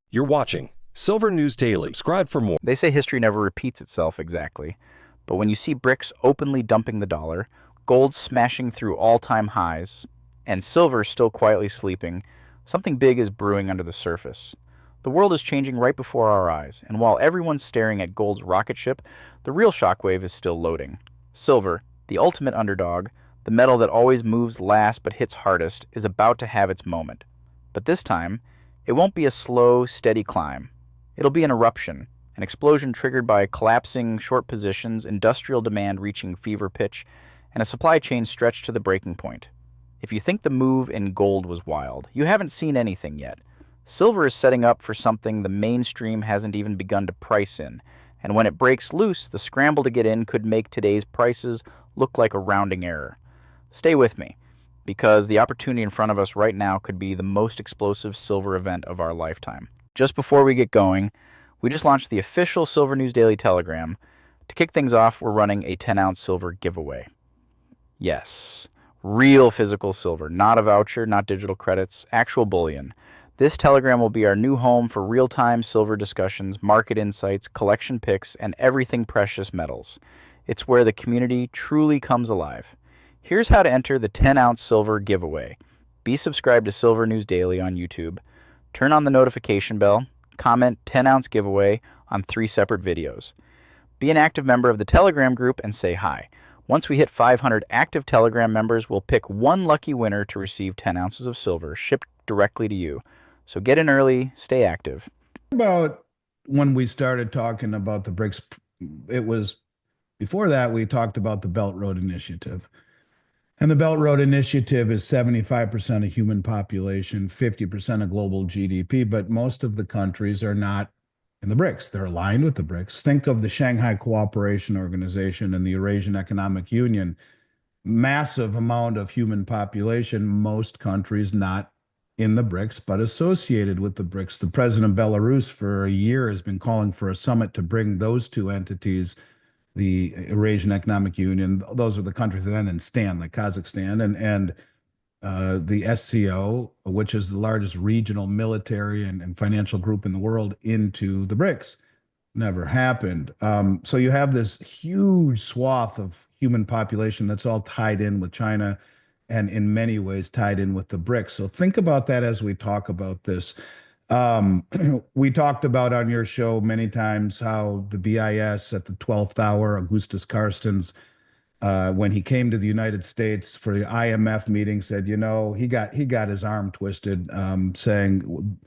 You're watching Silver News Daily. Subscribe for more. They say history never repeats itself exactly, but when you see BRICS openly dumping the dollar, gold smashing through all-time highs, and silver still quietly sleeping, something big is brewing under the surface. The world is changing right before our eyes, and while everyone's staring at gold's rocket ship, the real shockwave is still loading. Silver, the ultimate underdog, the metal that always moves last but hits hardest, is about to have its moment. But this time, it won't be a slow, steady climb. It'll be an eruption, an explosion triggered by collapsing short positions, industrial demand reaching fever pitch, and a supply chain stretched to the breaking point. If you think the move in gold was wild, you haven't seen anything yet. Silver is setting up for something the mainstream hasn't even begun to price in, and when it breaks loose, the scramble to get in could make today's prices look like a rounding error. Stay with me, because the opportunity in front of us right now could be the most explosive silver event of our lifetime. Just before we get going, we just launched the official Silver News Daily Telegram. To kick things off, we're running a 10-ounce silver giveaway. Yes, real physical silver, not a voucher, not digital credits, actual bullion. This Telegram will be our new home for real-time silver discussions, market insights, collection picks, and everything precious metals. It's where the community truly comes alive. Here's how to enter the 10-ounce silver giveaway. Be subscribed to Silver News Daily on YouTube. Turn on the notification bell. Comment 10-ounce giveaway on 3 separate videos. Be an active member of the Telegram group and say hi. Once we hit 500 active Telegram members, we'll pick one lucky winner to receive 10 ounces of silver shipped directly to you. So get in early, stay active. About when we started talking about the BRICS, it was before that we talked about the Belt Road Initiative. And the Belt Road Initiative is 75% of human population, 50% of global GDP, but most of the countries are not in the BRICS. They're aligned with the BRICS. Think of the Shanghai Cooperation Organization and the Eurasian Economic Union. Massive amount of human population, most countries not in the BRICS, but associated with the BRICS. The president of Belarus for a year has been calling for a summit to bring those two entities, the Eurasian Economic Union, those are the countries that end in Stan, like Kazakhstan, and the SCO, which is the largest regional military and financial group in the world, into the BRICS. Never happened. So you have this huge swath of human population that's all tied in with China and in many ways tied in with the BRICS. So think about that as we talk about this. We talked about on your show many times how the BIS at the 12th hour, Augustus Carstens, when he came to the United States for the IMF meeting, said, you know, he got his arm twisted, saying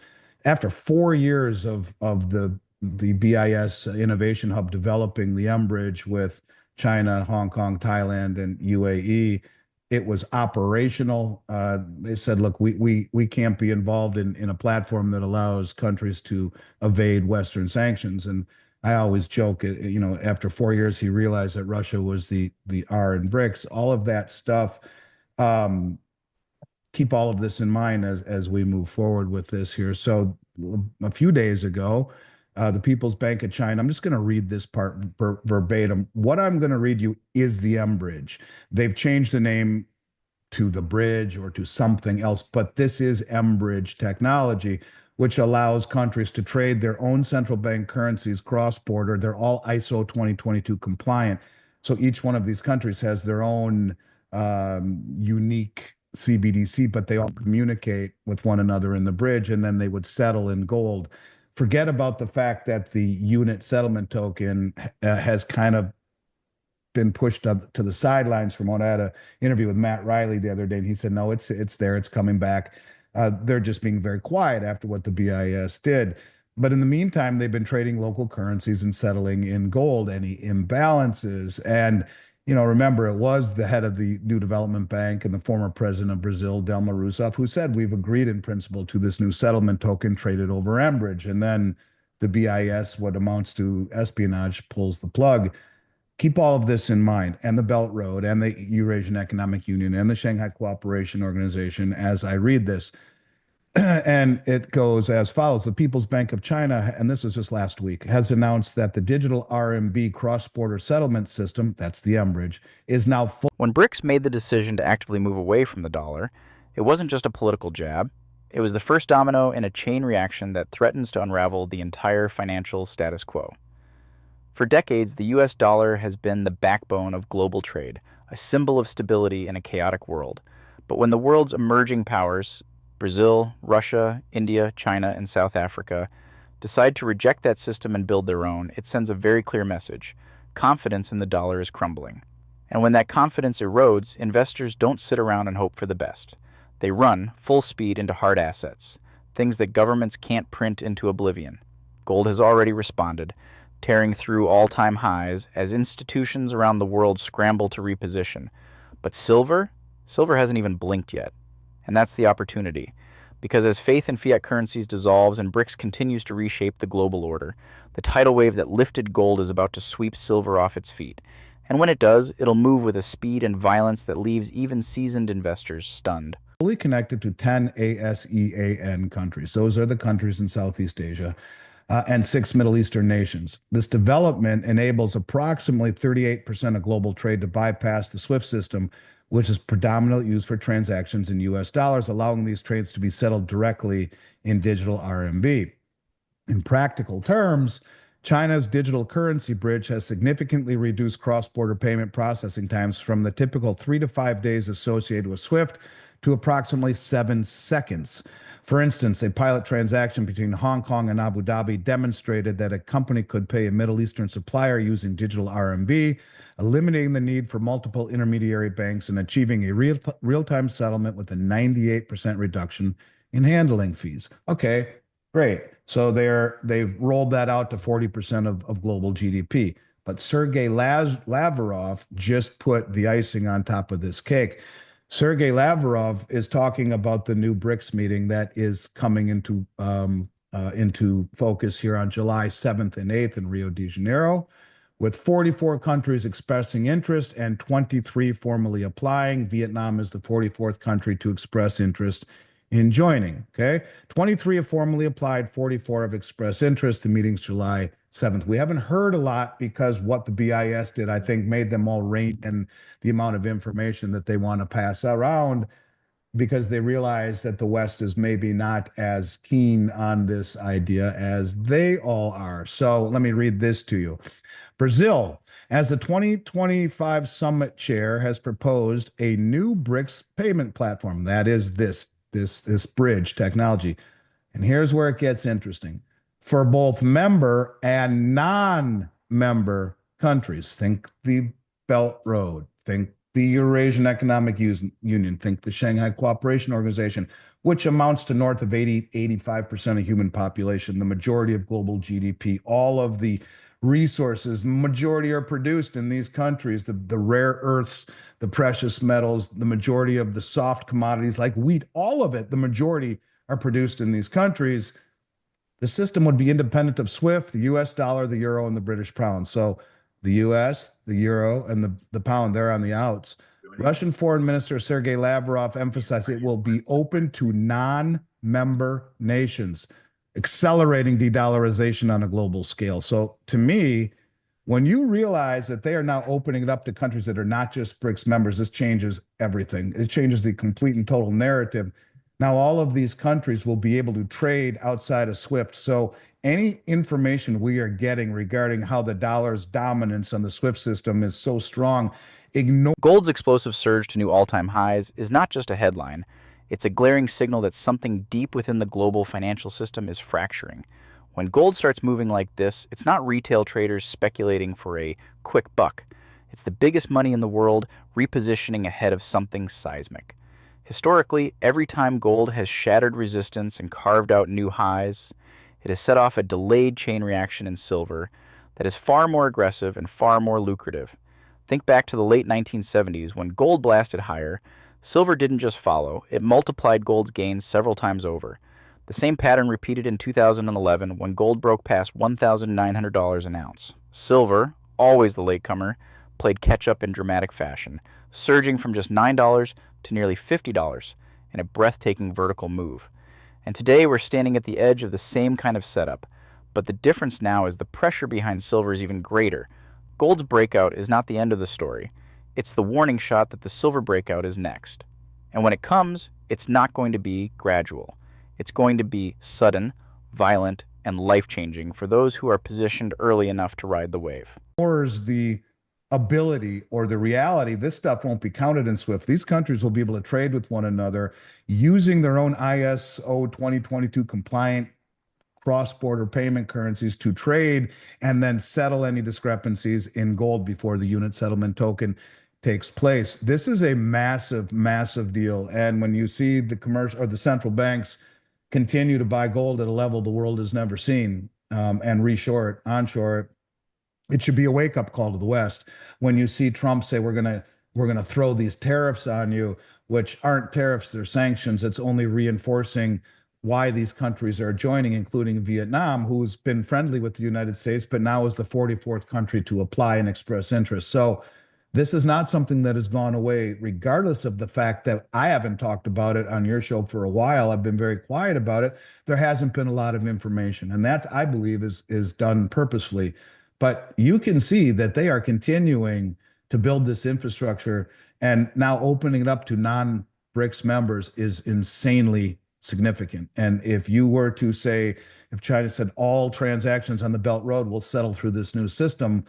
after 4 years of the BIS Innovation Hub developing the Bridge with China, Hong Kong, Thailand, and UAE, it was operational. They said, look, we can't be involved in a platform that allows countries to evade Western sanctions. And I always joke, you know, after 4 years, he realized that Russia was the R in BRICS, all of that stuff. Keep all of this in mind as we move forward with this here. So a few days ago, the People's Bank of China. I'm just going to read this part verbatim. What I'm going to read you is the Bridge. They've changed the name to the bridge or to something else, but this is Bridge technology, which allows countries to trade their own central bank currencies cross-border. They're all ISO 2022 compliant. So each one of these countries has their own unique CBDC, but they all communicate with one another in the bridge, and then they would settle in gold. Forget about the fact that the unit settlement token has kind of been pushed to the sidelines. From what I had an interview with Matt Riley the other day, and he said, no, it's there, it's coming back. They're just being very quiet after what the BIS did. But in the meantime, they've been trading local currencies and settling in gold, any imbalances. And, you know, remember, it was the head of the New Development Bank and the former president of Brazil, Dilma Rousseff, who said, we've agreed in principle to this new settlement token traded over Enbridge. And then the BIS, what amounts to espionage, pulls the plug. Keep all of this in mind, and the Belt Road and the Eurasian Economic Union and the Shanghai Cooperation Organization as I read this. And it goes as follows. The People's Bank of China, and this is just last week, has announced that the digital RMB cross-border settlement system, that's the Bridge, is now full. When BRICS made the decision to actively move away from the dollar, it wasn't just a political jab. It was the first domino in a chain reaction that threatens to unravel the entire financial status quo. For decades, the US dollar has been the backbone of global trade, a symbol of stability in a chaotic world. But when the world's emerging powers, Brazil, Russia, India, China, and South Africa, decide to reject that system and build their own, it sends a very clear message. Confidence in the dollar is crumbling. And when that confidence erodes, investors don't sit around and hope for the best. They run full speed into hard assets, things that governments can't print into oblivion. Gold has already responded, tearing through all-time highs as institutions around the world scramble to reposition. But silver? Silver hasn't even blinked yet. And that's the opportunity. Because as faith in fiat currencies dissolves and BRICS continues to reshape the global order, the tidal wave that lifted gold is about to sweep silver off its feet. And when it does, it'll move with a speed and violence that leaves even seasoned investors stunned. Fully connected to 10 ASEAN countries. Those are the countries in Southeast Asia. And 6 Middle Eastern nations. This development enables approximately 38% of global trade to bypass the SWIFT system, which is predominantly used for transactions in US dollars, allowing these trades to be settled directly in digital RMB. In practical terms, China's digital currency bridge has significantly reduced cross-border payment processing times from the typical 3 to 5 days associated with SWIFT to approximately 7 seconds. For instance, a pilot transaction between Hong Kong and Abu Dhabi demonstrated that a company could pay a Middle Eastern supplier using digital RMB, eliminating the need for multiple intermediary banks and achieving a real-time settlement with a 98% reduction in handling fees. Okay, great. So they've rolled that out to 40% of global GDP. But Sergey Lavrov just put the icing on top of this cake. Sergey Lavrov is talking about the new BRICS meeting that is coming into focus here on July 7th and 8th in Rio de Janeiro, with 44 countries expressing interest and 23 formally applying. Vietnam is the 44th country to express interest in joining. Okay, 23 have formally applied, 44 have expressed interest. The meeting's July 7th. We haven't heard a lot because what the BIS did, I think, made them all rein in the amount of information that they want to pass around because they realize that the West is maybe not as keen on this idea as they all are. So let me read this to you. Brazil, as the 2025 summit chair, has proposed a new BRICS payment platform. That is this bridge technology. And here's where it gets interesting. For both member and non-member countries, think the Belt Road, think the Eurasian Economic Union, think the Shanghai Cooperation Organization, which amounts to north of 85% of human population, the majority of global GDP, all of the resources, majority are produced in these countries, the rare earths, the precious metals, the majority of the soft commodities like wheat, all of it, the majority are produced in these countries. The system would be independent of SWIFT, the US dollar, the euro, and the British pound. So the US, the euro, and the pound, they're on the outs. Russian Foreign Minister Sergey Lavrov emphasized it will be open to non-member nations, accelerating de-dollarization on a global scale. So to me, when you realize that they are now opening it up to countries that are not just BRICS members, this changes everything. It changes the complete and total narrative. Now, all of these countries will be able to trade outside of SWIFT. So any information we are getting regarding how the dollar's dominance on the SWIFT system is so strong, ignore. Gold's explosive surge to new all-time highs is not just a headline. It's a glaring signal that something deep within the global financial system is fracturing. When gold starts moving like this, it's not retail traders speculating for a quick buck. It's the biggest money in the world repositioning ahead of something seismic. Historically, every time gold has shattered resistance and carved out new highs, it has set off a delayed chain reaction in silver that is far more aggressive and far more lucrative. Think back to the late 1970s when gold blasted higher. Silver didn't just follow, it multiplied gold's gains several times over. The same pattern repeated in 2011 when gold broke past $1,900 an ounce. Silver, always the latecomer, played catch-up in dramatic fashion, surging from just $9 to nearly $50 in a breathtaking vertical move. And today we're standing at the edge of the same kind of setup, but the difference now is the pressure behind silver is even greater. Gold's breakout is not the end of the story. It's the warning shot that the silver breakout is next. And when it comes, it's not going to be gradual. It's going to be sudden, violent, and life-changing for those who are positioned early enough to ride the wave. The ability or the reality, this stuff won't be counted in SWIFT. These countries will be able to trade with one another using their own ISO 2022 compliant cross-border payment currencies to trade and then settle any discrepancies in gold before the unit settlement token takes place. This is a massive, massive deal. And when you see the commercial or the central banks continue to buy gold at a level the world has never seen, and reshore it, onshore it, it should be a wake-up call to the West. When you see Trump say we're gonna throw these tariffs on you, which aren't tariffs, they're sanctions. It's only reinforcing why these countries are joining, including Vietnam, who's been friendly with the United States, but now is the 44th country to apply and express interest. So this is not something that has gone away, regardless of the fact that I haven't talked about it on your show for a while. I've been very quiet about it. There hasn't been a lot of information, and that I believe is done purposefully. But you can see that they are continuing to build this infrastructure, and now opening it up to non-BRICS members is insanely significant. And if you were to say, if China said all transactions on the Belt Road will settle through this new system,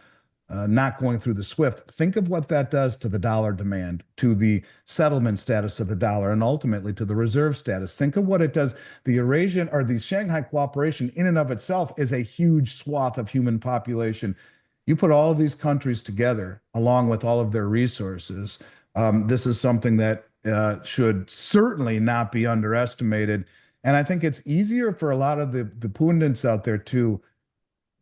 not going through the SWIFT, think of what that does to the dollar demand, to the settlement status of the dollar, and ultimately to the reserve status. Think of what it does. The Eurasian or the Shanghai Cooperation in and of itself is a huge swath of human population. You put all of these countries together, along with all of their resources. This is something that should certainly not be underestimated. And I think it's easier for a lot of the pundits out there to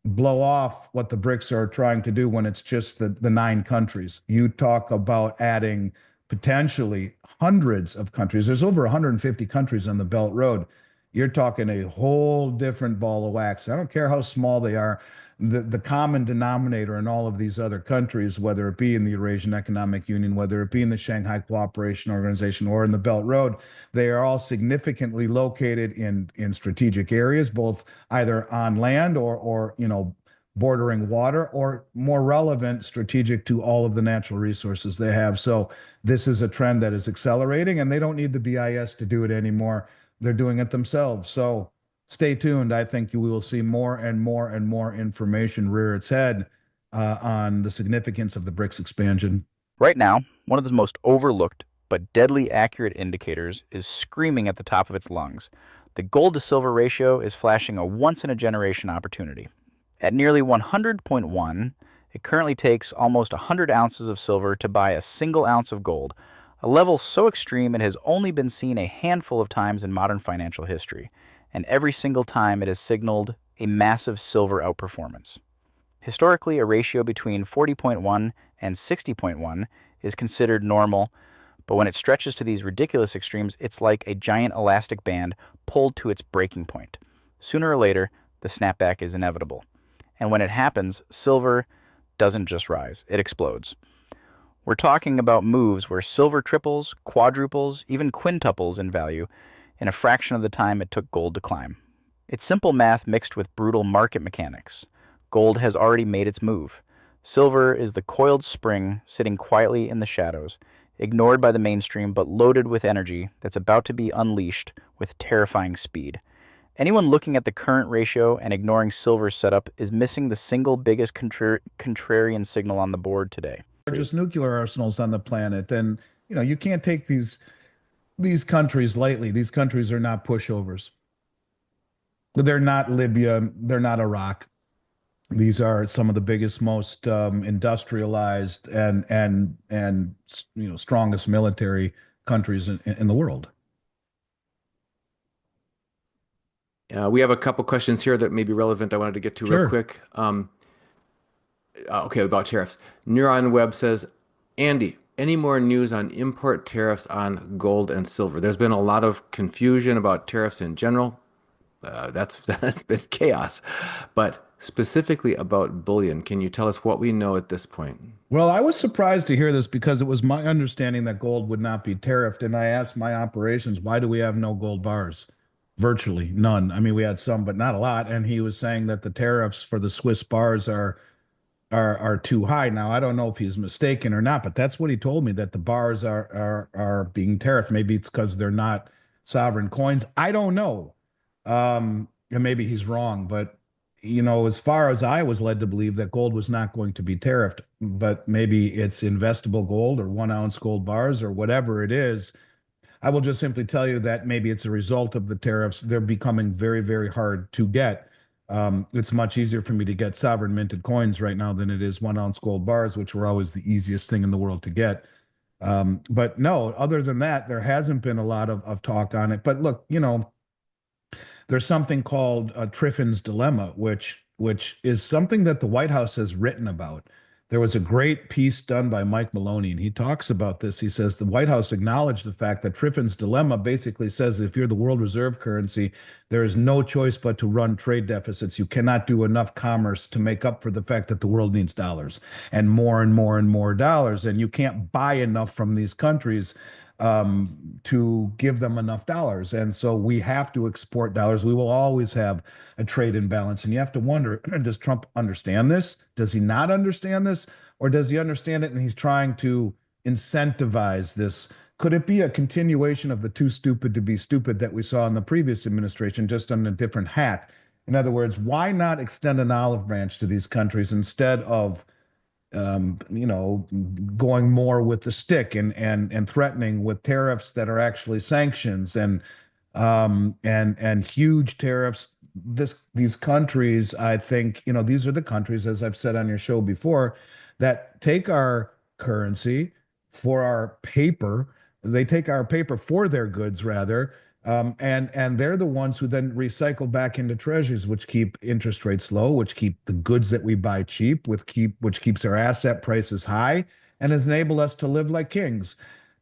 blow off what the BRICS are trying to do when it's just the 9 countries. You talk about adding potentially hundreds of countries. There's over 150 countries on the Belt Road. You're talking a whole different ball of wax. I don't care how small they are. The common denominator in all of these other countries, whether it be in the Eurasian Economic Union, whether it be in the Shanghai Cooperation Organization or in the Belt Road, they are all significantly located in strategic areas, both either on land or bordering water, or more relevant, strategic to all of the natural resources they have. So this is a trend that is accelerating, and they don't need the BIS to do it anymore. They're doing it themselves. So stay tuned. I think you will see more and more and more information rear its head on the significance of the BRICS expansion. Right now, one of the most overlooked but deadly accurate indicators is screaming at the top of its lungs. The gold to silver ratio is flashing a once-in-a-generation opportunity. At nearly 100.1, it currently takes almost 100 ounces of silver to buy a single ounce of gold, a level so extreme it has only been seen a handful of times in modern financial history, and every single time it has signaled a massive silver outperformance. Historically, a ratio between 40.1 and 60.1 is considered normal, but when it stretches to these ridiculous extremes, it's like a giant elastic band pulled to its breaking point. Sooner or later, the snapback is inevitable. And when it happens, silver doesn't just rise, it explodes. We're talking about moves where silver triples, quadruples, even quintuples in value in a fraction of the time it took gold to climb. It's simple math mixed with brutal market mechanics. Gold has already made its move. Silver is the coiled spring sitting quietly in the shadows, ignored by the mainstream but loaded with energy that's about to be unleashed with terrifying speed. Anyone looking at the current ratio and ignoring silver's setup is missing the single biggest contrarian signal on the board today. Largest nuclear arsenals on the planet, and you can't take these countries lightly. These countries are not pushovers. They're not Libya. They're not Iraq. These are some of the biggest, most industrialized and strongest military countries in the world. We have a couple questions here that may be relevant. I wanted to get to real quick. Okay, about tariffs. Neuron Web says, Andy, any more news on import tariffs on gold and silver? There's been a lot of confusion about tariffs in general. That's been chaos. But specifically about bullion, can you tell us what we know at this point? Well, I was surprised to hear this because it was my understanding that gold would not be tariffed. And I asked my operations, why do we have no gold bars? Virtually none. I mean, we had some, but not a lot. And he was saying that the tariffs for the Swiss bars are too high. Now, I don't know if he's mistaken or not, but that's what he told me, that the bars are being tariffed. Maybe it's because they're not sovereign coins. I don't know. And maybe he's wrong, but as far as I was led to believe that gold was not going to be tariffed, but maybe it's investable gold or 1 ounce gold bars or whatever it is. I will just simply tell you that maybe it's a result of the tariffs. They're becoming very, very hard to get. It's much easier for me to get sovereign minted coins right now than it is 1 ounce gold bars, which were always the easiest thing in the world to get. But no, other than that, there hasn't been a lot of talk on it. But look, there's something called Triffin's dilemma, which is something that the White House has written about. There was a great piece done by Mike Maloney, and he talks about this. He says the White House acknowledged the fact that Triffin's dilemma basically says if you're the world reserve currency, there is no choice but to run trade deficits. You cannot do enough commerce to make up for the fact that the world needs dollars and more and more and more dollars, and you can't buy enough from these countries to give them enough dollars. And so we have to export dollars. We will always have a trade imbalance. And you have to wonder, does Trump understand this? Does he not understand this? Or does he understand it and he's trying to incentivize this? Could it be a continuation of the too stupid to be stupid that we saw in the previous administration, just on a different hat? In other words, why not extend an olive branch to these countries instead of going more with the stick and threatening with tariffs that are actually sanctions and huge tariffs. These countries, I think, these are the countries, as I've said on your show before, that take our currency for our paper. They take our paper for their goods, rather, and they're the ones who then recycle back into treasuries, which keep interest rates low, which keep the goods that we buy cheap, which keeps our asset prices high, and has enabled us to live like kings.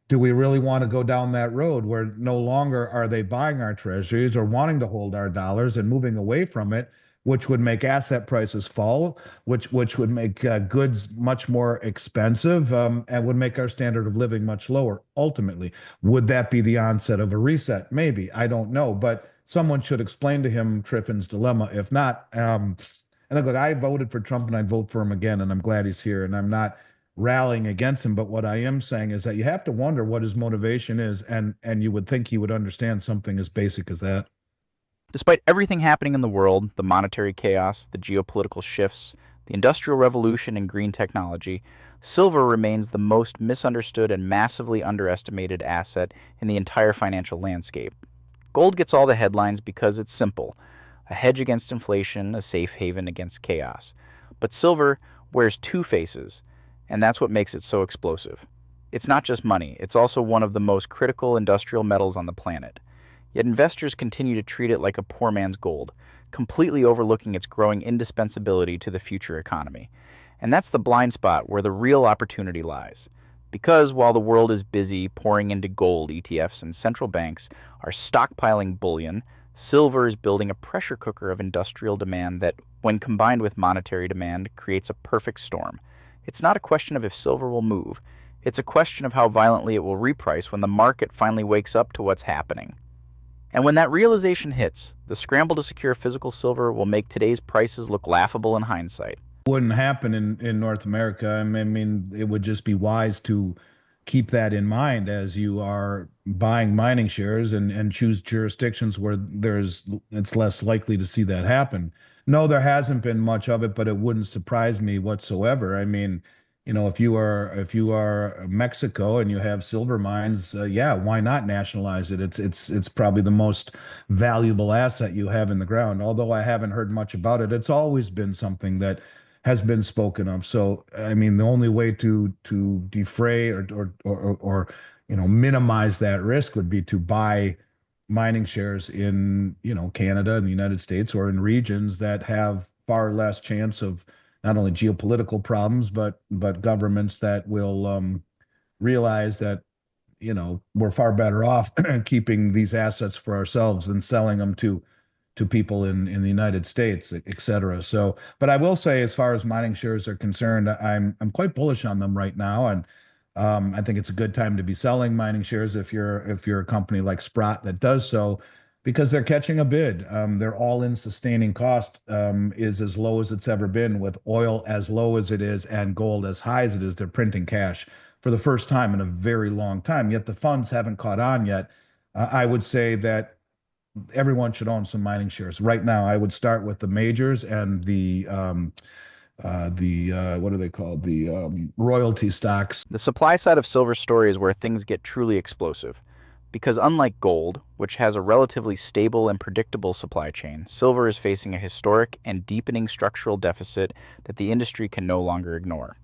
Do we really want to go down that road where no longer are they buying our treasuries or wanting to hold our dollars and moving away from it, which would make asset prices fall, which would make goods much more expensive, and would make our standard of living much lower ultimately? Would that be the onset of a reset? Maybe. I don't know. But someone should explain to him Triffin's dilemma. If not, and look, I voted for Trump and I'd vote for him again, and I'm glad he's here. And I'm not rallying against him, but what I am saying is that you have to wonder what his motivation is, and you would think he would understand something as basic as that. Despite everything happening in the world, the monetary chaos, the geopolitical shifts, the Industrial Revolution, and green technology, silver remains the most misunderstood and massively underestimated asset in the entire financial landscape. Gold gets all the headlines because it's simple: a hedge against inflation, a safe haven against chaos. But silver wears two faces, and that's what makes it so explosive. It's not just money, it's also one of the most critical industrial metals on the planet. Yet investors continue to treat it like a poor man's gold, completely overlooking its growing indispensability to the future economy. And that's the blind spot where the real opportunity lies. Because while the world is busy pouring into gold ETFs and central banks are stockpiling bullion, silver is building a pressure cooker of industrial demand that, when combined with monetary demand, creates a perfect storm. It's not a question of if silver will move. It's a question of how violently it will reprice when the market finally wakes up to what's happening. And when that realization hits, the scramble to secure physical silver will make today's prices look laughable in hindsight. Wouldn't happen in North America. I mean, it would just be wise to keep that in mind as you are buying mining shares and choose jurisdictions where it's less likely to see that happen. No, there hasn't been much of it, but it wouldn't surprise me whatsoever. I mean, if you are Mexico and you have silver mines, yeah, why not nationalize it? It's probably the most valuable asset you have in the ground. Although I haven't heard much about it, it's always been something that has been spoken of. So, I mean, the only way to defray or minimize that risk would be to buy mining shares in Canada and the United States, or in regions that have far less chance of not only geopolitical problems, but governments that will realize that we're far better off keeping these assets for ourselves than selling them to people in the United States, et cetera. So, but I will say, as far as mining shares are concerned, I'm quite bullish on them right now, and I think it's a good time to be selling mining shares if you're a company like Sprott that does so, because they're catching a bid. Their all-in sustaining cost is as low as it's ever been, with oil as low as it is and gold as high as it is. They're printing cash for the first time in a very long time, yet the funds haven't caught on yet. I would say that everyone should own some mining shares. Right now, I would start with the majors and what are they called? The royalty stocks. The supply side of silver's story is where things get truly explosive. Because unlike gold, which has a relatively stable and predictable supply chain, silver is facing a historic and deepening structural deficit that the industry can no longer ignore.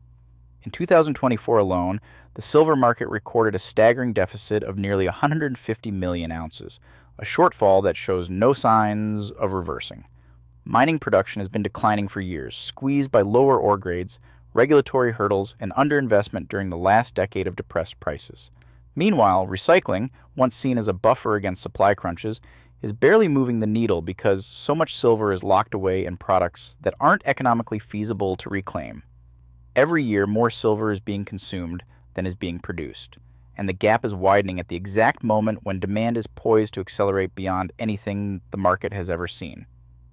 In 2024 alone, the silver market recorded a staggering deficit of nearly 150 million ounces, a shortfall that shows no signs of reversing. Mining production has been declining for years, squeezed by lower ore grades, regulatory hurdles, and underinvestment during the last decade of depressed prices. Meanwhile, recycling, once seen as a buffer against supply crunches, is barely moving the needle because so much silver is locked away in products that aren't economically feasible to reclaim. Every year, more silver is being consumed than is being produced, and the gap is widening at the exact moment when demand is poised to accelerate beyond anything the market has ever seen.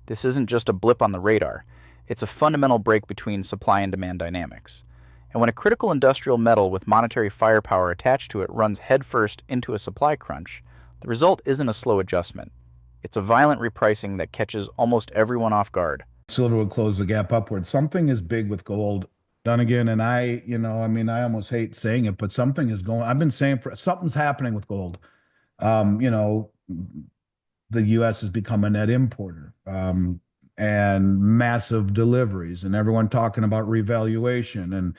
This isn't just a blip on the radar, it's a fundamental break between supply and demand dynamics. And when a critical industrial metal with monetary firepower attached to it runs headfirst into a supply crunch, the result isn't a slow adjustment. It's a violent repricing that catches almost everyone off guard. Silver would close the gap upward. Something is big with gold. Dunnigan and I almost hate saying it, but something is going. I've been saying something's happening with gold. Um, you know, the U.S. has become a net importer, and massive deliveries, and everyone talking about revaluation and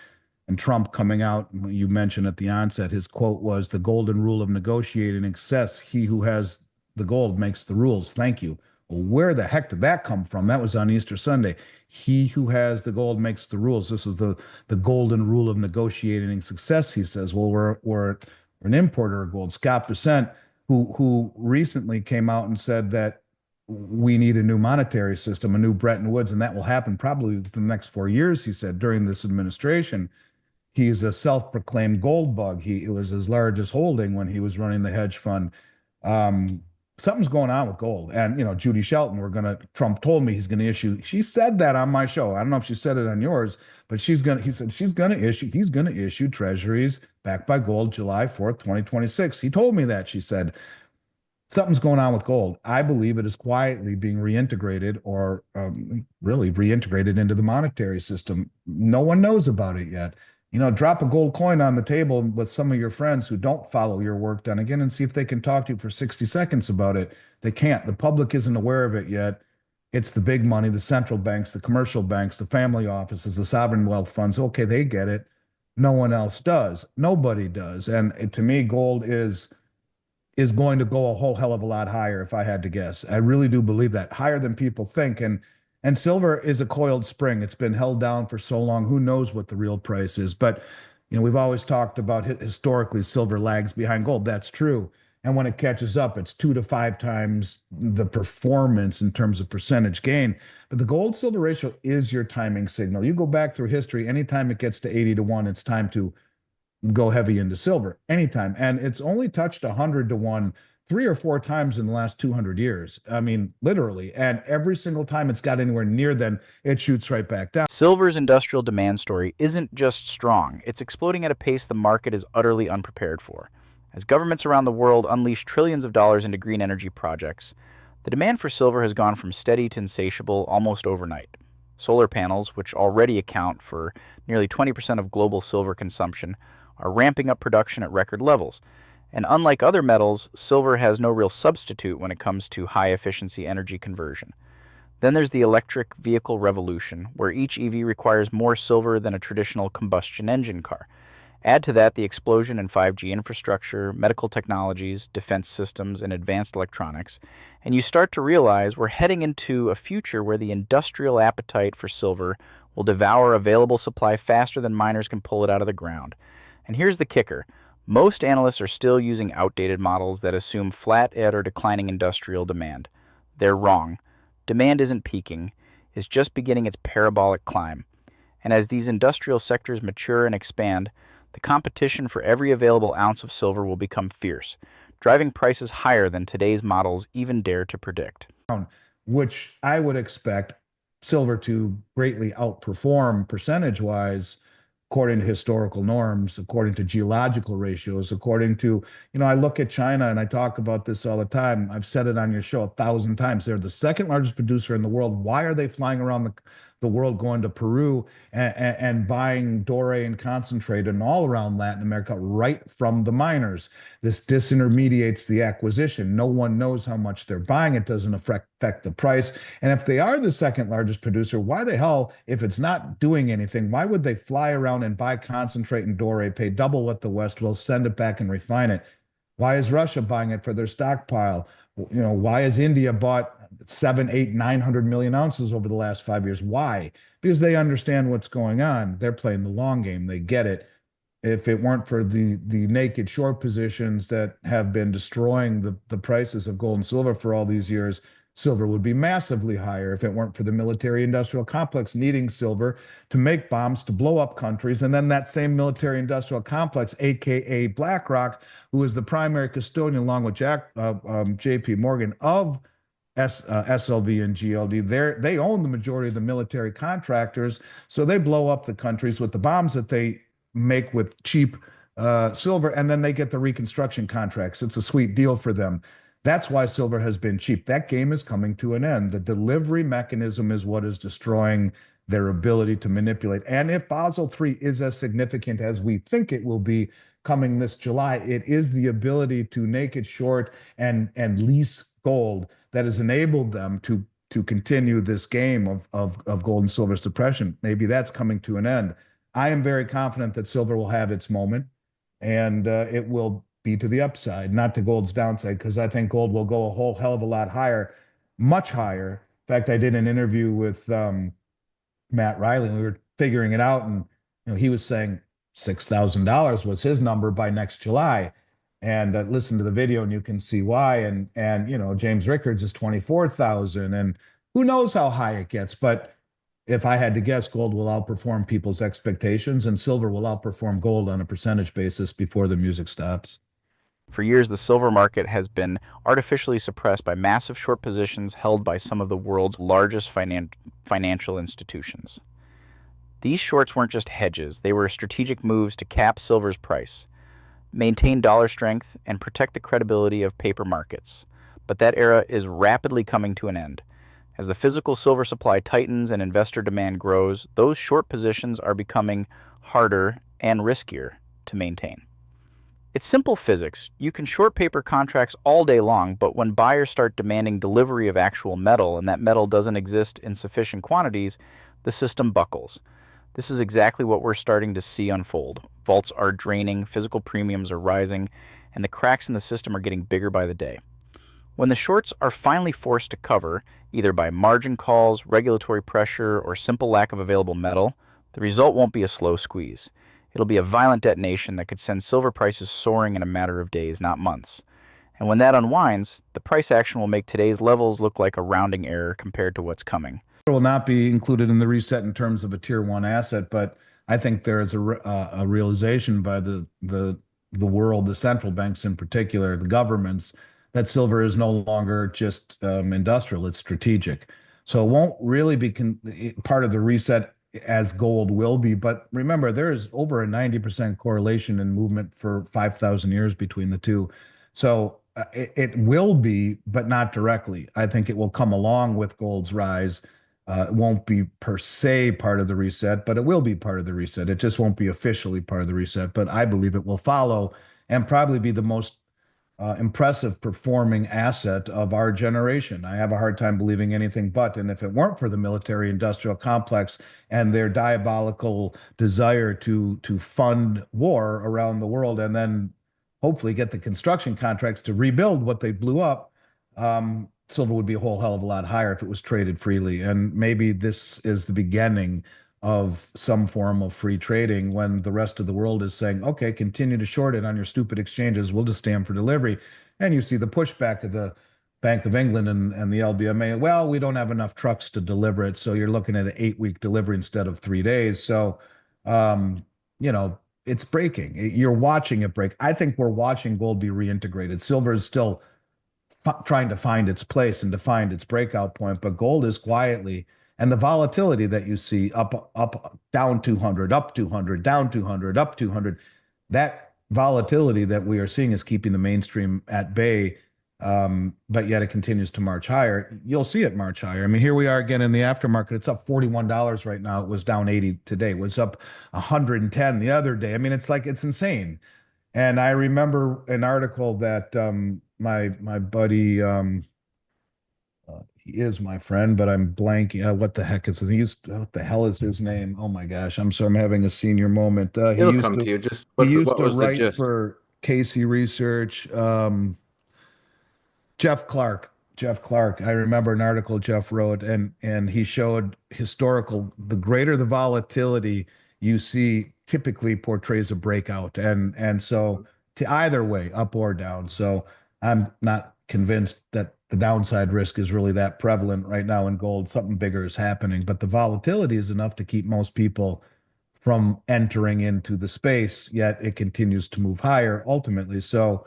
Trump coming out. You mentioned at the onset, his quote was, "The golden rule of negotiating excess. He who has the gold makes the rules." Thank you. Well, where the heck did that come from? That was on Easter Sunday. He who has the gold makes the rules. This is the golden rule of negotiating success, he says. Well, we're an importer of gold. Scott Bessent, who recently came out and said that we need a new monetary system, a new Bretton Woods, and that will happen probably within the next 4 years, he said, during this administration. He's a self-proclaimed gold bug. It was his largest holding when he was running the hedge fund. Um, Something's going on with gold. And, Judy Shelton, Trump told me he's going to issue, she said that on my show. I don't know if she said it on yours, but he's going to issue treasuries backed by gold July 4th, 2026. He told me that, she said. Something's going on with gold. I believe it is quietly being reintegrated or really reintegrated into the monetary system. No one knows about it yet. Drop a gold coin on the table with some of your friends who don't follow your work done again and see if they can talk to you for 60 seconds about it. They can't. The public isn't aware of it yet. It's the big money, the central banks, the commercial banks, the family offices, the sovereign wealth funds. Okay, they get it. No one else does. Nobody does. And to me, gold is going to go a whole hell of a lot higher if I had to guess. I really do believe that, higher than people think. And silver is a coiled spring. It's been held down for so long. Who knows what the real price is? But we've always talked about historically silver lags behind gold. That's true. And when it catches up, it's 2 to 5 times the performance in terms of percentage gain. But the gold silver ratio is your timing signal. You go back through history, anytime it gets to 80 to 1, it's time to go heavy into silver anytime. And it's only touched 100 to 1 3 or 4 times in the last 200 years. I mean, literally. And every single time it's got anywhere near, then it shoots right back down. Silver's industrial demand story isn't just strong, it's exploding at a pace the market is utterly unprepared for. As governments around the world unleash trillions of dollars into green energy projects, the demand for silver has gone from steady to insatiable almost overnight. Solar panels, which already account for nearly 20% of global silver consumption, are ramping up production at record levels. And unlike other metals, silver has no real substitute when it comes to high-efficiency energy conversion. Then there's the electric vehicle revolution, where each EV requires more silver than a traditional combustion engine car. Add to that the explosion in 5G infrastructure, medical technologies, defense systems, and advanced electronics, and you start to realize we're heading into a future where the industrial appetite for silver will devour available supply faster than miners can pull it out of the ground. And here's the kicker. Most analysts are still using outdated models that assume flat at or declining industrial demand. They're wrong. Demand isn't peaking. It's just beginning its parabolic climb. And as these industrial sectors mature and expand, the competition for every available ounce of silver will become fierce, driving prices higher than today's models even dare to predict. Which I would expect silver to greatly outperform percentage-wise according to historical norms, according to geological ratios, according to, I look at China and I talk about this all the time. I've said it on your show 1,000 times. They're the second largest producer in the world. Why are they flying around the world going to Peru and buying doré and concentrate and all around Latin America right from the miners? This disintermediates the acquisition. No one knows how much they're buying. It doesn't affect the price. And if they are the second largest producer, why the hell, if it's not doing anything, why would they fly around and buy concentrate and doré, pay double what the West will, send it back and refine it? Why is Russia buying it for their stockpile? Why has India bought 7, 8, 900 million ounces over the last 5 years? Why? Because they understand what's going on. They're playing the long game. They get it. If it weren't for the naked short positions that have been destroying the prices of gold and silver for all these years, silver would be massively higher if it weren't for the military industrial complex needing silver to make bombs to blow up countries. And then that same military industrial complex, aka BlackRock, who is the primary custodian along with JP Morgan of SLV and GLD, they own the majority of the military contractors. So they blow up the countries with the bombs that they make with cheap silver, and then they get the reconstruction contracts. It's a sweet deal for them. That's why silver has been cheap. That game is coming to an end. The delivery mechanism is what is destroying their ability to manipulate. And if Basel III is as significant as we think it will be coming this July, it is the ability to naked short and lease gold that has enabled them to continue this game of gold and silver suppression. Maybe that's coming to an end. I am very confident that silver will have its moment, and it will be to the upside, not to gold's downside, because I think gold will go a whole hell of a lot higher, much higher. In fact, I did an interview with Matt Riley, and we were figuring it out, and he was saying $6,000 was his number by next July. And listen to the video, and you can see why. And James Rickards is 24,000, and who knows how high it gets. But if I had to guess, gold will outperform people's expectations, and silver will outperform gold on a percentage basis before the music stops. For years, the silver market has been artificially suppressed by massive short positions held by some of the world's largest financial institutions. These shorts weren't just hedges, they were strategic moves to cap silver's price, maintain dollar strength, and protect the credibility of paper markets. But that era is rapidly coming to an end. As the physical silver supply tightens and investor demand grows, those short positions are becoming harder and riskier to maintain. It's simple physics. You can short paper contracts all day long, but when buyers start demanding delivery of actual metal and that metal doesn't exist in sufficient quantities, the system buckles. This is exactly what we're starting to see unfold. Vaults are draining, physical premiums are rising, and the cracks in the system are getting bigger by the day. When the shorts are finally forced to cover, either by margin calls, regulatory pressure, or simple lack of available metal, the result won't be a slow squeeze. It'll be a violent detonation that could send silver prices soaring in a matter of days, not months. And when that unwinds, the price action will make today's levels look like a rounding error compared to what's coming. It will not be included in the reset in terms of a tier one asset, but I think there is a realization by the world, the central banks in particular, the governments, that silver is no longer just industrial, it's strategic. So it won't really be part of the reset as gold will be. But remember, there is over a 90% correlation in movement for 5,000 years between the two. So it will be, but not directly. I think it will come along with gold's rise. It won't be per se part of the reset, but it will be part of the reset. It just won't be officially part of the reset, but I believe it will follow and probably be the most impressive performing asset of our generation. I have a hard time believing anything but. And if it weren't for the military industrial complex and their diabolical desire to fund war around the world and then hopefully get the construction contracts to rebuild what they blew up, silver would be a whole hell of a lot higher if it was traded freely. And maybe this is the beginning of some form of free trading when the rest of the world is saying, okay, continue to short it on your stupid exchanges. We'll just stand for delivery. And you see the pushback of the Bank of England and the LBMA. Well, we don't have enough trucks to deliver it. So you're looking at an 8-week delivery instead of 3 days. So, it's breaking. You're watching it break. I think we're watching gold be reintegrated. Silver is still trying to find its place and to find its breakout point, but gold is quietly, And the volatility that you see up, down 200, up 200, down 200, up 200, that volatility that we are seeing is keeping the mainstream at bay. But yet it continues to march higher. You'll see it march higher. I mean, here we are again in the aftermarket. It's up $41 right now. It was down 80 today. It was up 110 the other day. I mean, it's insane. And I remember an article that my buddy, he is my friend, but I'm blanking. What the heck is his? What the hell is his name? Oh my gosh, I'm sorry, I'm having a senior moment. It'll come to you. Just he what used to was the write gist? for Casey Research. Jeff Clark. Jeff Clark. I remember an article Jeff wrote, and he showed the greater the volatility you see, typically portrays a breakout, and so to either way, up or down. So I'm not convinced that the downside risk is really that prevalent right now in gold. Something bigger is happening, but the volatility is enough to keep most people from entering into the space, yet it continues to move higher ultimately. So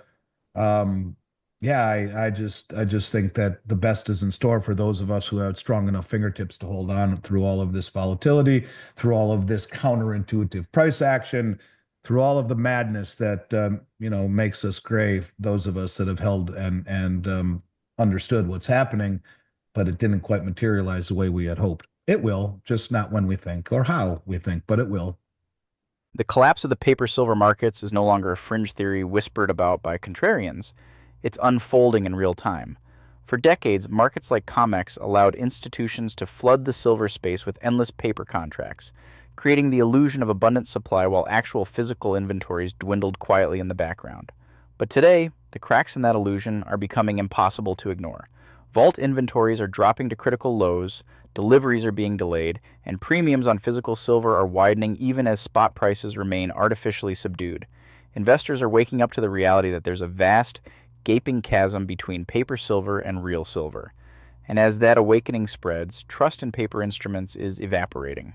um, yeah, I just think that the best is in store for those of us who have strong enough fingertips to hold on through all of this volatility, through all of this counterintuitive price action, through all of the madness that makes us gray. Those of us that have held and understood what's happening, but it didn't quite materialize the way we had hoped. It will, just not when we think or how we think, but it will. The collapse of the paper-silver markets is no longer a fringe theory whispered about by contrarians. It's unfolding in real time. For decades, markets like COMEX allowed institutions to flood the silver space with endless paper contracts, creating the illusion of abundant supply while actual physical inventories dwindled quietly in the background. But today, the cracks in that illusion are becoming impossible to ignore. Vault inventories are dropping to critical lows, deliveries are being delayed, and premiums on physical silver are widening even as spot prices remain artificially subdued. Investors are waking up to the reality that there's a vast, gaping chasm between paper silver and real silver. And as that awakening spreads, trust in paper instruments is evaporating.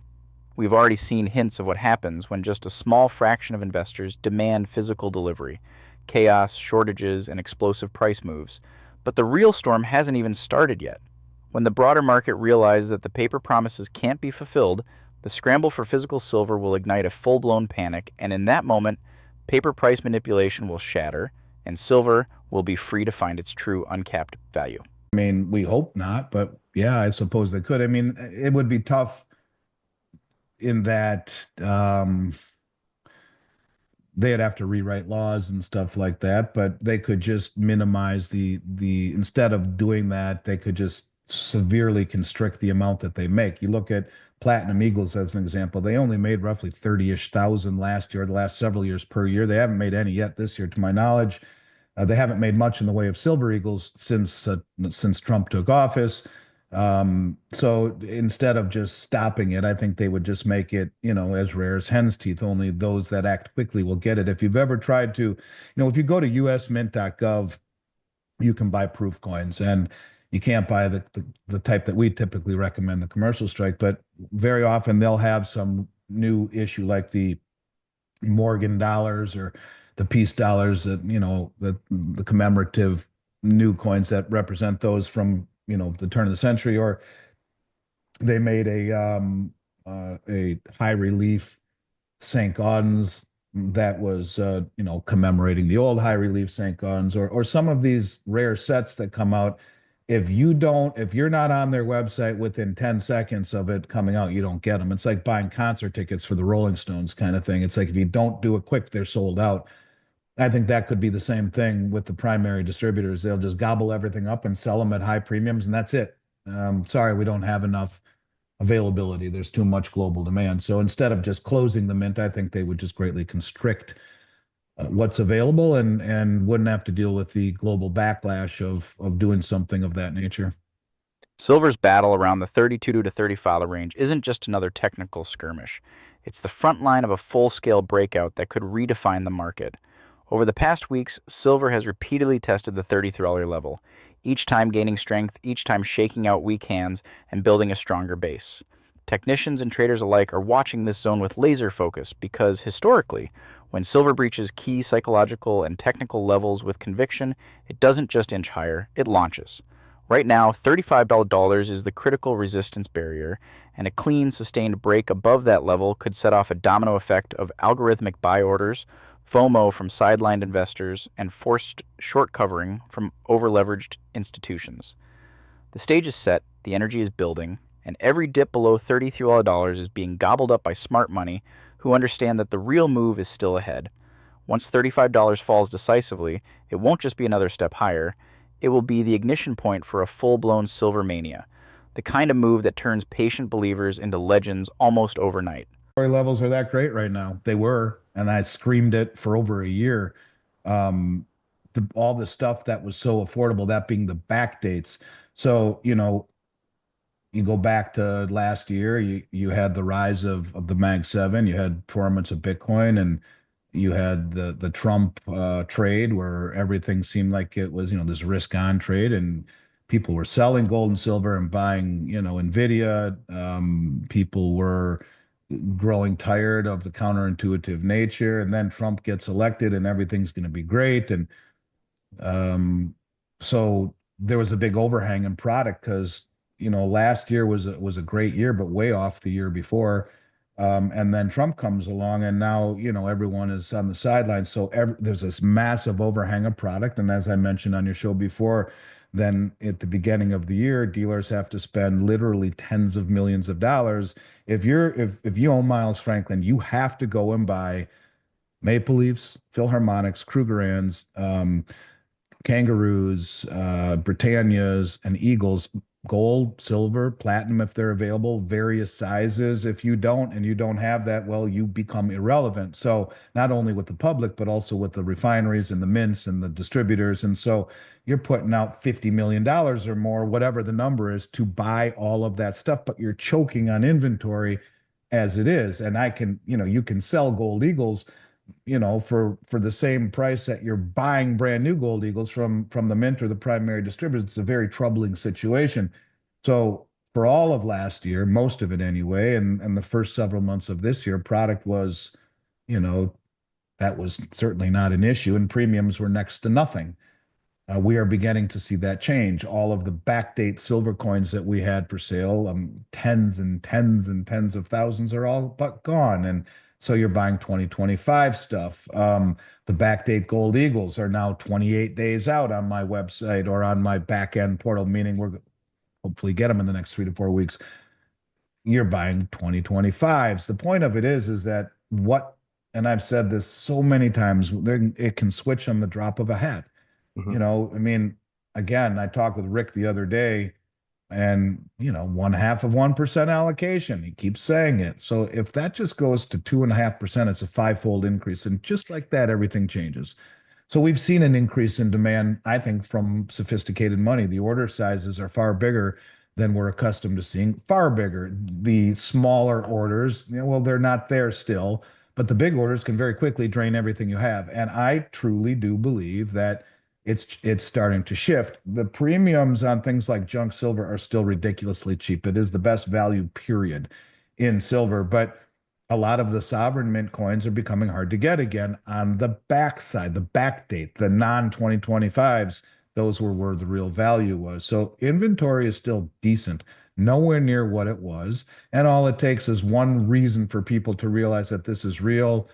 We've already seen hints of what happens when just a small fraction of investors demand physical delivery: chaos, shortages, and explosive price moves. But the real storm hasn't even started yet. When the broader market realizes that the paper promises can't be fulfilled, the scramble for physical silver will ignite a full-blown panic, and in that moment, paper price manipulation will shatter, and silver will be free to find its true uncapped value. I mean, we hope not, but yeah, I suppose they could. I mean, it would be tough in that they'd have to rewrite laws and stuff like that, but they could just minimize the instead of doing that, they could just severely constrict the amount that they make. You look at Platinum Eagles as an example. They only made roughly 30-ish thousand last year, the last several years per year. They haven't made any yet this year, to my knowledge. They haven't made much in the way of Silver Eagles since Trump took office. So instead of just stopping it, I think they would just make it, as rare as hen's teeth. Only those that act quickly will get it. If you've ever tried to, if you go to usmint.gov, you can buy proof coins, and you can't buy the type that we typically recommend, the commercial strike, but very often they'll have some new issue like the Morgan dollars or the peace dollars that, the commemorative new coins that represent those from, the turn of the century, or they made a high relief St. Gaudens that was commemorating the old high relief St. Gaudens, or some of these rare sets that come out. If you're not on their website within 10 seconds of it coming out, you don't get them. It's like buying concert tickets for the Rolling Stones kind of thing. It's like if you don't do it quick, they're sold out. I think that could be the same thing with the primary distributors. They'll just gobble everything up and sell them at high premiums, and that's it. Sorry, we don't have enough availability. There's too much global demand. So instead of just closing the mint, I think they would just greatly constrict what's available and wouldn't have to deal with the global backlash of doing something of that nature. Silver's battle around the 32 to 30 range isn't just another technical skirmish. It's the front line of a full-scale breakout that could redefine the market. Over the past weeks, silver has repeatedly tested the $30 level, each time gaining strength, each time shaking out weak hands and building a stronger base. Technicians and traders alike are watching this zone with laser focus because, historically, when silver breaches key psychological and technical levels with conviction, it doesn't just inch higher, it launches. Right now, $35 is the critical resistance barrier, and a clean, sustained break above that level could set off a domino effect of algorithmic buy orders, FOMO from sidelined investors, and forced short covering from overleveraged institutions. The stage is set, the energy is building, and every dip below $33 is being gobbled up by smart money who understand that the real move is still ahead. Once $35 falls decisively, it won't just be another step higher, it will be the ignition point for a full-blown silver mania, the kind of move that turns patient believers into legends almost overnight. Levels are that great right now. They were, and I screamed it for over a year. All the stuff that was so affordable, that being the back dates. So, you go back to last year, you had the rise of the Mag 7, you had performance of Bitcoin, and you had the Trump trade where everything seemed like it was, this risk on trade, and people were selling gold and silver and buying, Nvidia. People were growing tired of the counterintuitive nature, and then Trump gets elected and everything's going to be great. And so there was a big overhang in product because last year was a great year, but way off the year before. And then Trump comes along, and now everyone is on the sidelines. So there's this massive overhang of product, and as I mentioned on your show before, then at the beginning of the year, dealers have to spend literally tens of millions of dollars. If you own Miles Franklin, you have to go and buy Maple Leafs, Philharmonics, Krugerrands, Kangaroos, Britannias, and Eagles, gold, silver, platinum if they're available, various sizes. If you don't and you don't have that, well, you become irrelevant. So not only with the public, but also with the refineries and the mints and the distributors. And so you're putting out $50 million or more, whatever the number is, to buy all of that stuff, but you're choking on inventory as it is. And you can sell gold Eagles for the same price that you're buying brand new gold Eagles from the mint or the primary distributor. It's a very troubling situation. So for all of last year, most of it anyway, and the first several months of this year, product was, that was certainly not an issue, and premiums were next to nothing. We are beginning to see that change. All of the backdate silver coins that we had for sale, tens and tens and tens of thousands, are all but gone. And so you're buying 2025 stuff. The backdate gold Eagles are now 28 days out on my website or on my back end portal, meaning we're hopefully get them in the next 3 to 4 weeks. You're buying 2025s. The point of it is that and I've said this so many times, it can switch on the drop of a hat. Again, I talked with Rick the other day, and 0.5% allocation. He keeps saying it. So if that just goes to 2.5%, it's a 5-fold increase. And just like that, everything changes. So we've seen an increase in demand, I think, from sophisticated money. The order sizes are far bigger than we're accustomed to seeing, far bigger. The smaller orders, they're not there still, but the big orders can very quickly drain everything you have. And I truly do believe that it's starting to shift. The premiums on things like junk silver are still ridiculously cheap. It is the best value, period, in silver. But a lot of the sovereign mint coins are becoming hard to get again on the backside, the back date, the non-2025s. Those were where the real value was. So inventory is still decent, nowhere near what it was. And all it takes is one reason for people to realize that this is real.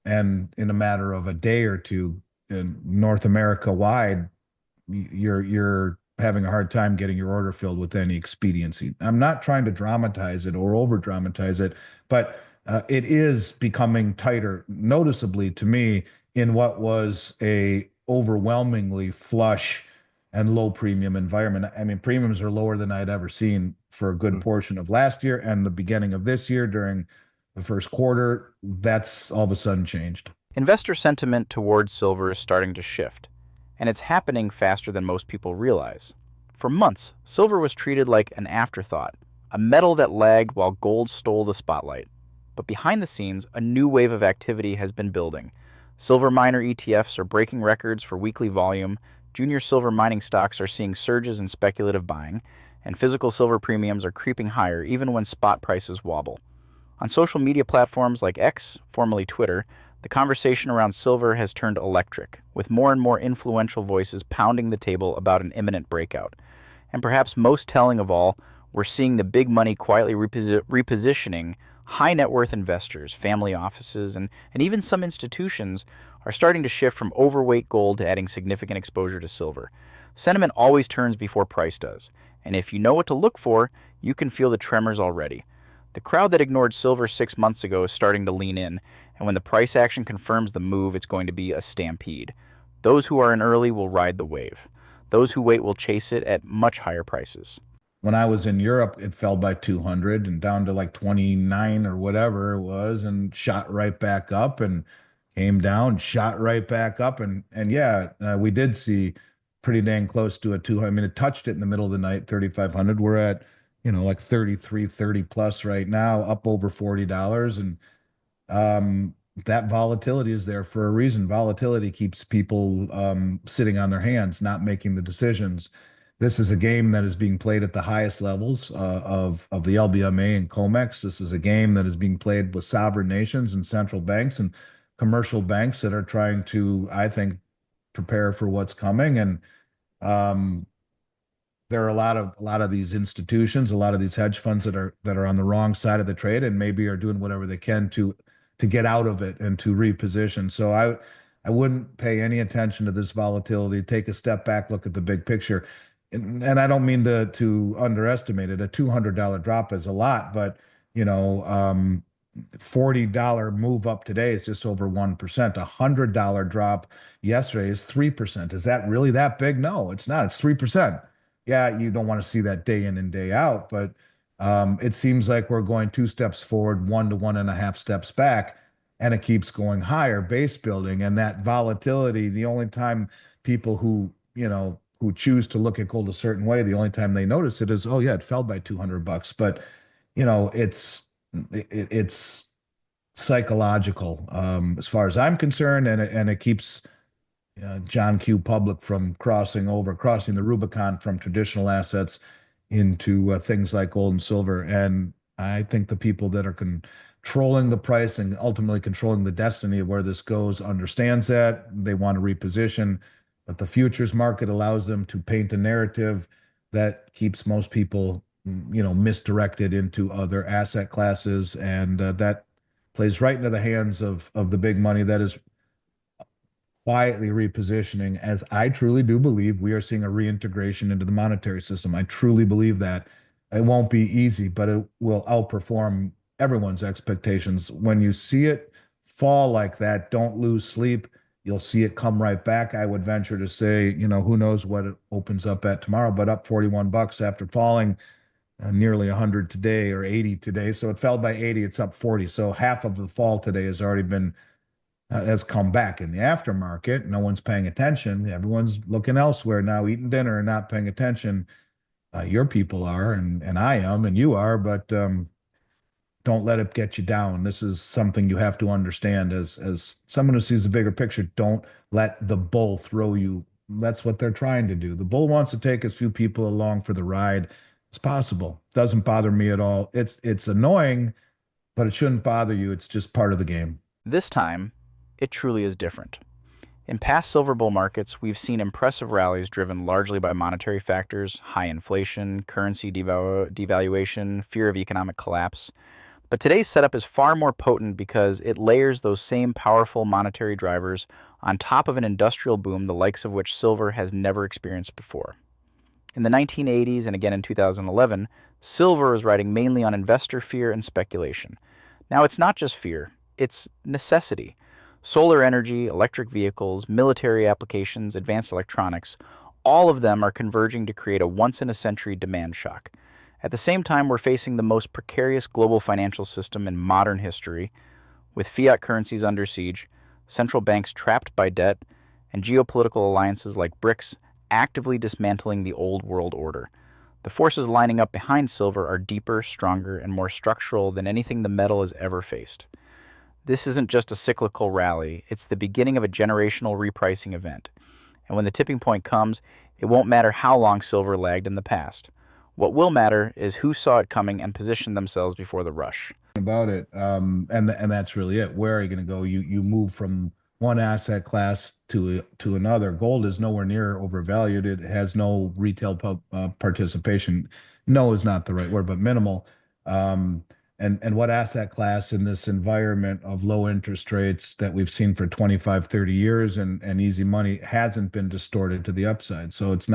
And in a matter of a day or two, in North America wide, you're having a hard time getting your order filled with any expediency. I'm not trying to dramatize it or over dramatize it, but it is becoming tighter noticeably to me in what was a overwhelmingly flush and low premium environment. I mean, premiums are lower than I'd ever seen for a good portion of last year and the beginning of this year during the first quarter. That's all of a sudden changed. Investor sentiment towards silver is starting to shift, and it's happening faster than most people realize. For months, silver was treated like an afterthought, a metal that lagged while gold stole the spotlight. But behind the scenes, a new wave of activity has been building. Silver miner ETFs are breaking records for weekly volume, junior silver mining stocks are seeing surges in speculative buying, and physical silver premiums are creeping higher even when spot prices wobble. On social media platforms like X, formerly Twitter, the conversation around silver has turned electric, with more and more influential voices pounding the table about an imminent breakout. And perhaps most telling of all, we're seeing the big money quietly repositioning. High net worth investors, family offices, and even some institutions are starting to shift from overweight gold to adding significant exposure to silver. Sentiment always turns before price does, and if you know what to look for, you can feel the tremors already. The crowd that ignored silver 6 months ago is starting to lean in, and when the price action confirms the move, it's going to be a stampede. Those who are in early will ride the wave. Those who wait will chase it at much higher prices. When I was in Europe, it fell by 200 and down to like 29 or whatever it was, and shot right back up and came down, shot right back up. And yeah, we did see pretty dang close to a 200. I mean, it touched it in the middle of the night, 3,500. We're at, like 33, 30 plus right now, up over $40. And um, that volatility is there for a reason. Volatility keeps people sitting on their hands, not making the decisions. This is a game that is being played at the highest levels of the LBMA and COMEX. This is a game that is being played with sovereign nations and central banks and commercial banks that are trying to, I think, prepare for what's coming. And um, there are a lot of these institutions, a lot of these hedge funds that are on the wrong side of the trade and maybe are doing whatever they can to get out of it and to reposition. So I wouldn't pay any attention to this volatility. Take a step back, look at the big picture. And I don't mean to underestimate it. A $200 drop is a lot, but $40 move up today is just over 1%. $100 drop yesterday is 3%. Is that really that big? No, it's not. It's 3%. Yeah, you don't want to see that day in and day out, but it seems like we're going 2 steps forward, 1 to 1.5 steps back, and it keeps going higher, base building. And that volatility, the only time people who choose to look at gold a certain way, the only time they notice it is, oh yeah, it fell by $200. But it's psychological as far as I'm concerned, and it keeps John Q. Public from crossing the Rubicon from traditional assets into things like gold and silver. And I think the people that are controlling the price and ultimately controlling the destiny of where this goes understands that. They want to reposition, but the futures market allows them to paint a narrative that keeps most people, misdirected into other asset classes, and that plays right into the hands of the big money that is quietly repositioning. As I truly do believe we are seeing a reintegration into the monetary system. I truly believe that. It won't be easy, but it will outperform everyone's expectations. When you see it fall like that, don't lose sleep. You'll see it come right back. I would venture to say, who knows what it opens up at tomorrow, but up $41 after falling nearly 100 today or 80 today. So it fell by 80, it's up 40. So half of the fall today has come back in the aftermarket. No one's paying attention. Everyone's looking elsewhere now, eating dinner and not paying attention. Your people are, and I am, and you are, but don't let it get you down. This is something you have to understand as someone who sees the bigger picture. Don't let the bull throw you. That's what they're trying to do. The bull wants to take as few people along for the ride as possible. Doesn't bother me at all. It's annoying, but it shouldn't bother you. It's just part of the game. This time, it truly is different. In past silver bull markets, we've seen impressive rallies driven largely by monetary factors, high inflation, currency devaluation, fear of economic collapse. But today's setup is far more potent because it layers those same powerful monetary drivers on top of an industrial boom the likes of which silver has never experienced before. In the 1980s and again in 2011, silver was riding mainly on investor fear and speculation. Now it's not just fear, it's necessity. Solar energy, electric vehicles, military applications, advanced electronics, all of them are converging to create a once-in-a-century demand shock. At the same time, we're facing the most precarious global financial system in modern history, with fiat currencies under siege, central banks trapped by debt, and geopolitical alliances like BRICS actively dismantling the old world order. The forces lining up behind silver are deeper, stronger, and more structural than anything the metal has ever faced. This isn't just a cyclical rally, it's the beginning of a generational repricing event. And when the tipping point comes, it won't matter how long silver lagged in the past. What will matter is who saw it coming and positioned themselves before the rush. About it, and that's really it. Where are you going to go? You move from one asset class to another. Gold is nowhere near overvalued. It has no retail participation. No is not the right word, but minimal. Um, and what asset class in this environment of low interest rates that we've seen for 25, 30 years and easy money hasn't been distorted to the upside. So it's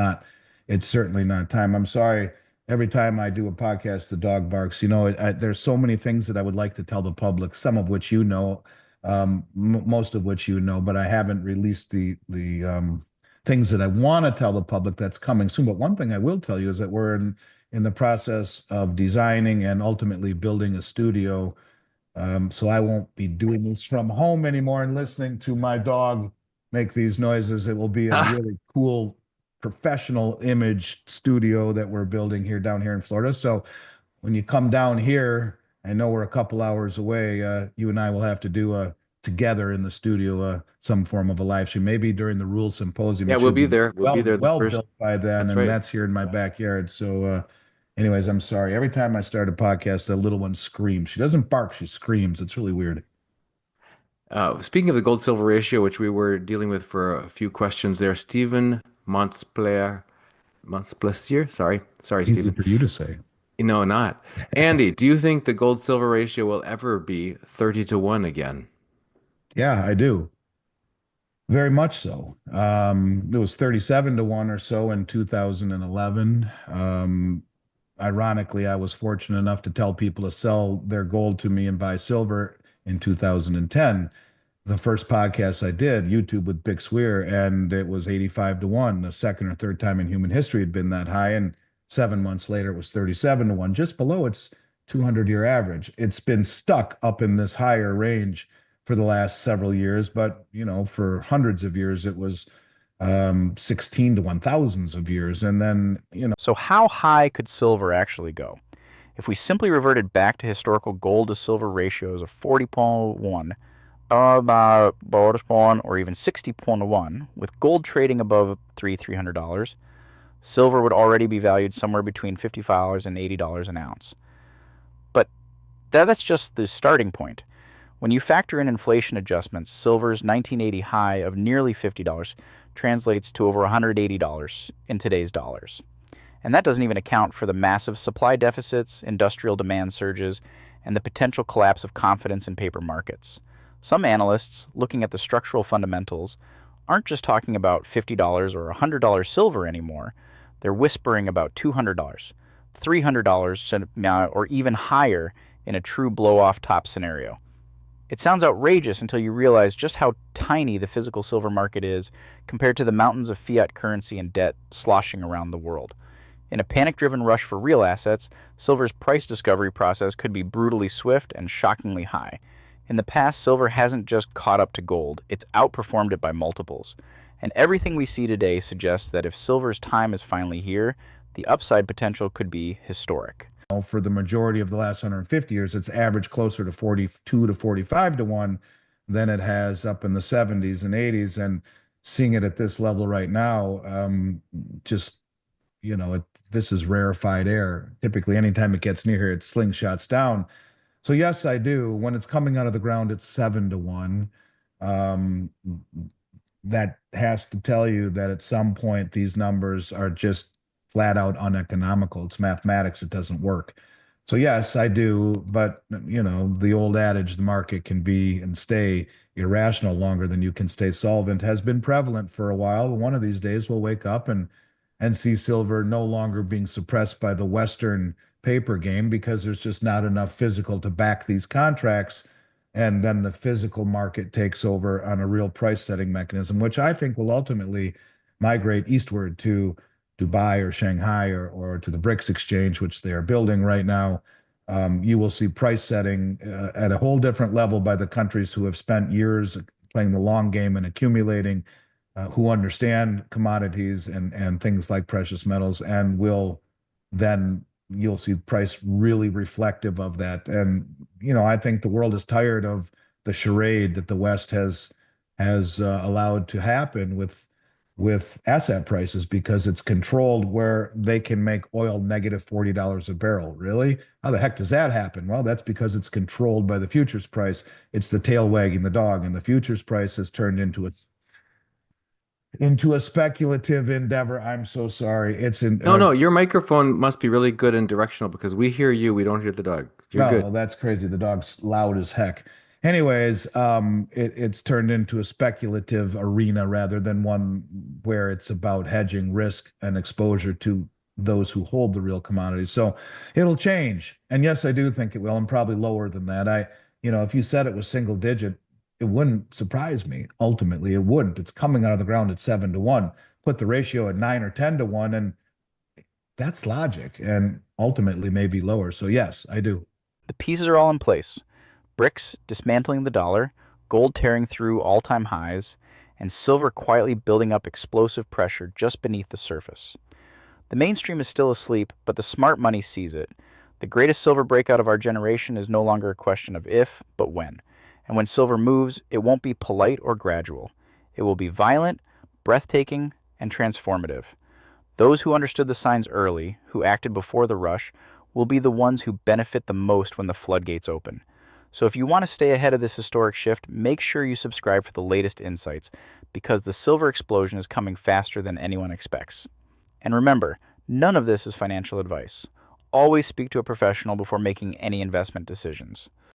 certainly not time. I'm sorry. Every time I do a podcast, the dog barks. There's so many things that I would like to tell the public, some of which most of which but I haven't released the things that I want to tell the public that's coming soon. But one thing I will tell you is that we're in the process of designing and ultimately building a studio. So I won't be doing this from home anymore and listening to my dog make these noises. It will be a really cool professional image studio that we're building down here in Florida. So when you come down here, I know we're a couple hours away. You and I will have to do together in the studio some form of a live stream, maybe during the Rules Symposium. Yeah, It we'll should be be there. We'll be there the well first. built by then, That's and right. that's here in my backyard. So, anyways, I'm sorry. Every time I start a podcast, the little one screams. She doesn't bark; she screams. It's really weird. Speaking of the gold silver ratio, which we were dealing with for a few questions there, Stephen Montplaisir. Sorry, Easy Stephen. for you to say. No, not. Andy, do you think the gold silver ratio will ever be 30 to 1 again? Yeah, I do. Very much so. It was 37 to 1 or so in 2011. Ironically, I was fortunate enough to tell people to sell their gold to me and buy silver in 2010. The first podcast I did, YouTube with Bix Weir, and it was 85 to 1. The second or third time in human history had been that high. And 7 months later, it was 37 to 1, just below its 200-year average. It's been stuck up in this higher range for the last several years, but for hundreds of years, it was 16 to 1,000s of years. And then, So how high could silver actually go? If we simply reverted back to historical gold to silver ratios of 40.1, or even 60.1, with gold trading above $300, silver would already be valued somewhere between $55 and $80 an ounce. But that's just the starting point. When you factor in inflation adjustments, silver's 1980 high of nearly $50 translates to over $180 in today's dollars. And that doesn't even account for the massive supply deficits, industrial demand surges, and the potential collapse of confidence in paper markets. Some analysts, looking at the structural fundamentals, aren't just talking about $50 or $100 silver anymore. They're whispering about $200, $300, or even higher in a true blow-off top scenario. It sounds outrageous until you realize just how tiny the physical silver market is compared to the mountains of fiat currency and debt sloshing around the world. In a panic-driven rush for real assets, silver's price discovery process could be brutally swift and shockingly high. In the past, silver hasn't just caught up to gold, it's outperformed it by multiples. And everything we see today suggests that if silver's time is finally here, the upside potential could be historic. For the majority of the last 150 years, it's averaged closer to 42 to 45 to 1 than it has up in the 70s and 80s. And seeing it at this level right now, this is rarefied air. Typically, anytime it gets near here, it slingshots down. So yes, I do. When it's coming out of the ground, it's 7 to 1. That has to tell you that at some point these numbers are just flat out uneconomical. It's mathematics. It doesn't work. So yes, I do. But the old adage, the market can be and stay irrational longer than you can stay solvent, has been prevalent for a while. One of these days we'll wake up and see silver no longer being suppressed by the Western paper game because there's just not enough physical to back these contracts. And then the physical market takes over on a real price setting mechanism, which I think will ultimately migrate eastward to Dubai or Shanghai or to the BRICS exchange, which they are building right now. You will see price setting at a whole different level by the countries who have spent years playing the long game and accumulating, who understand commodities and things like precious metals, and will then you'll see price really reflective of that. And I think the world is tired of the charade that the West has allowed to happen with with asset prices because it's controlled where they can make oil negative $40 a barrel. Really? How the heck does that happen? Well, that's because it's controlled by the futures price. It's the tail wagging the dog, and the futures price has turned into a speculative endeavor. I'm so sorry. It's in No, your microphone must be really good and directional because we hear you, we don't hear the dog. You're no, good. that's crazy. The dog's loud as heck. Anyways, it's turned into a speculative arena rather than one where it's about hedging risk and exposure to those who hold the real commodities. So it'll change. And yes, I do think it will, and probably lower than that. If you said it was single digit, it wouldn't surprise me. Ultimately, it wouldn't. It's coming out of the ground at 7-1. Put the ratio at 9 or 10-1, and that's logic. And ultimately, maybe lower. So yes, I do. The pieces are all in place. BRICS dismantling the dollar, gold tearing through all-time highs, and silver quietly building up explosive pressure just beneath the surface. The mainstream is still asleep, but the smart money sees it. The greatest silver breakout of our generation is no longer a question of if, but when. And when silver moves, it won't be polite or gradual. It will be violent, breathtaking, and transformative. Those who understood the signs early, who acted before the rush, will be the ones who benefit the most when the floodgates open. So if you want to stay ahead of this historic shift, make sure you subscribe for the latest insights, because the silver explosion is coming faster than anyone expects. And remember, none of this is financial advice. Always speak to a professional before making any investment decisions.